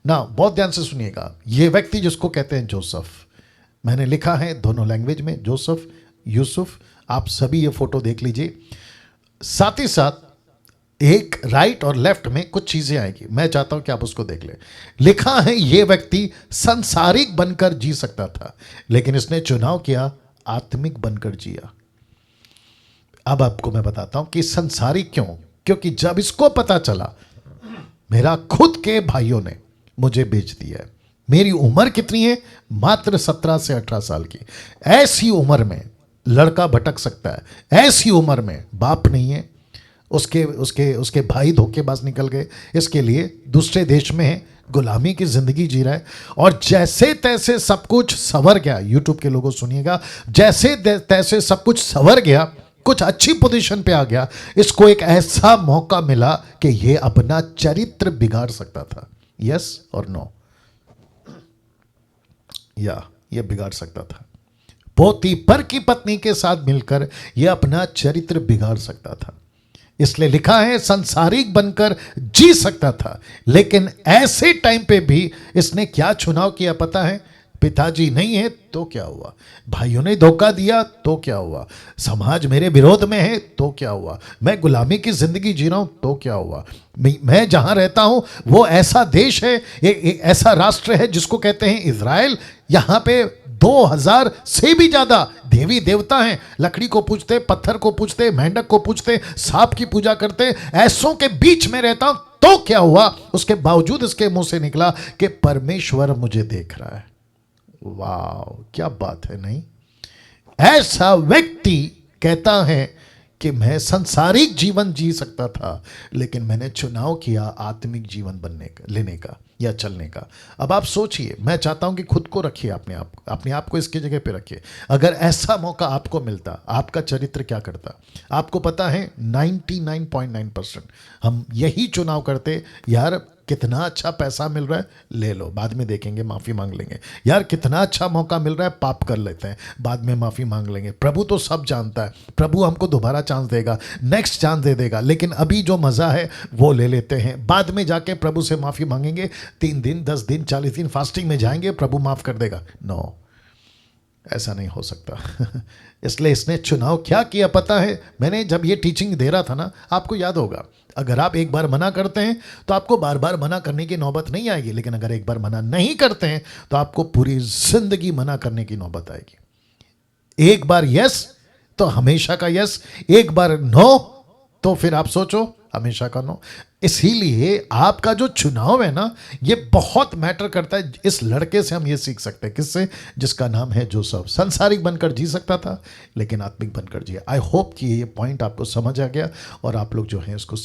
ना बहुत ध्यान से सुनिएगा, ये व्यक्ति जिसको कहते हैं जोसेफ, मैंने लिखा है दोनों लैंग्वेज में, जोसेफ, यूसुफ, आप सभी ये फोटो देख लीजिए। साथ ही साथ एक राइट और लेफ्ट में कुछ चीजें आएगी, मैं चाहता हूं कि आप उसको देख लें। लिखा है ये व्यक्ति संसारिक बनकर जी सकता था, लेकिन इसने चुनाव किया आत्मिक बनकर जिया। अब आपको मैं बताता हूं कि संसारिक क्यों, क्योंकि जब इसको पता चला मेरा खुद के भाइयों ने मुझे बेच दिया है, मेरी उम्र कितनी है, मात्र 17 से 18 साल की, ऐसी उम्र में लड़का भटक सकता है, ऐसी उम्र में बाप नहीं है, उसके उसके उसके भाई धोखेबाज निकल गए, इसके लिए दूसरे देश में है, गुलामी की जिंदगी जी रहा है, और जैसे तैसे सब कुछ संवर गया। यूट्यूब के लोगों सुनिएगा, जैसे तैसे सब कुछ संवर गया, कुछ अच्छी पोजीशन पे आ गया, इसको एक ऐसा मौका मिला कि ये अपना चरित्र बिगाड़ सकता था। यस और नो? या ये बिगाड़ सकता था, पोतीपर की पत्नी के साथ मिलकर यह अपना चरित्र बिगाड़ सकता था। इसलिए लिखा है संसारिक बनकर जी सकता था, लेकिन ऐसे टाइम पे भी इसने क्या चुनाव किया पता है? पिताजी नहीं है तो क्या हुआ, भाइयों ने धोखा दिया तो क्या हुआ, समाज मेरे विरोध में है तो क्या हुआ, मैं गुलामी की जिंदगी जी रहा हूं तो क्या हुआ, मैं जहां रहता हूं वो ऐसा देश है, एक ऐसा राष्ट्र है जिसको कहते हैं इजराइल, यहां पे 2000 से भी ज्यादा देवी देवता हैं, लकड़ी को पूजते, पत्थर को पूजते, मेंढक को पूजते, सांप की पूजा करते, ऐसों के बीच में रहता हूं तो क्या हुआ। उसके बावजूद इसके मुंह से निकला कि परमेश्वर मुझे देख रहा है। वाह, क्या बात है नहीं? ऐसा व्यक्ति कहता है कि मैं सांसारिक जीवन जी सकता था, लेकिन मैंने चुनाव किया आत्मिक जीवन बनने का, लेने का या चलने का। अब आप सोचिए, मैं चाहता हूं कि खुद को रखिए, अपने आप को इसकी जगह पे रखिए। अगर ऐसा मौका आपको मिलता, आपका चरित्र क्या करता? आपको पता है 99.9% हम यही चुनाव करते, यार कितना अच्छा पैसा मिल रहा है, ले लो, बाद में देखेंगे, माफ़ी मांग लेंगे। यार कितना अच्छा मौका मिल रहा है, पाप कर लेते हैं, बाद में माफ़ी मांग लेंगे। प्रभु तो सब जानता है, प्रभु हमको दोबारा चांस देगा, नेक्स्ट चांस दे देगा, लेकिन अभी जो मज़ा है वो ले लेते हैं, बाद में जाके प्रभु से माफ़ी मांगेंगे, 3 दिन 10 दिन 40 दिन फास्टिंग में जाएंगे, प्रभु माफ़ कर देगा। नो, ऐसा नहीं हो सकता। इसलिए इसने चुनाव क्या किया पता है? मैंने जब ये टीचिंग दे रहा था ना, आपको याद होगा, अगर आप एक बार मना करते हैं तो आपको बार बार मना करने की नौबत नहीं आएगी, लेकिन अगर एक बार मना नहीं करते हैं तो आपको पूरी जिंदगी मना करने की नौबत आएगी। एक बार यस तो हमेशा का यस, एक बार नो तो फिर आप सोचो हमेशा का नो। इसीलिए आपका जो चुनाव है ना, ये बहुत मैटर करता है। इस लड़के से हम ये सीख सकते हैं, किससे? जिसका नाम है जोसेफ। सांसारिक बनकर जी सकता था, लेकिन आत्मिक बनकर जिया। आई होप कि ये पॉइंट आपको समझ आ गया और आप लोग जो है इसको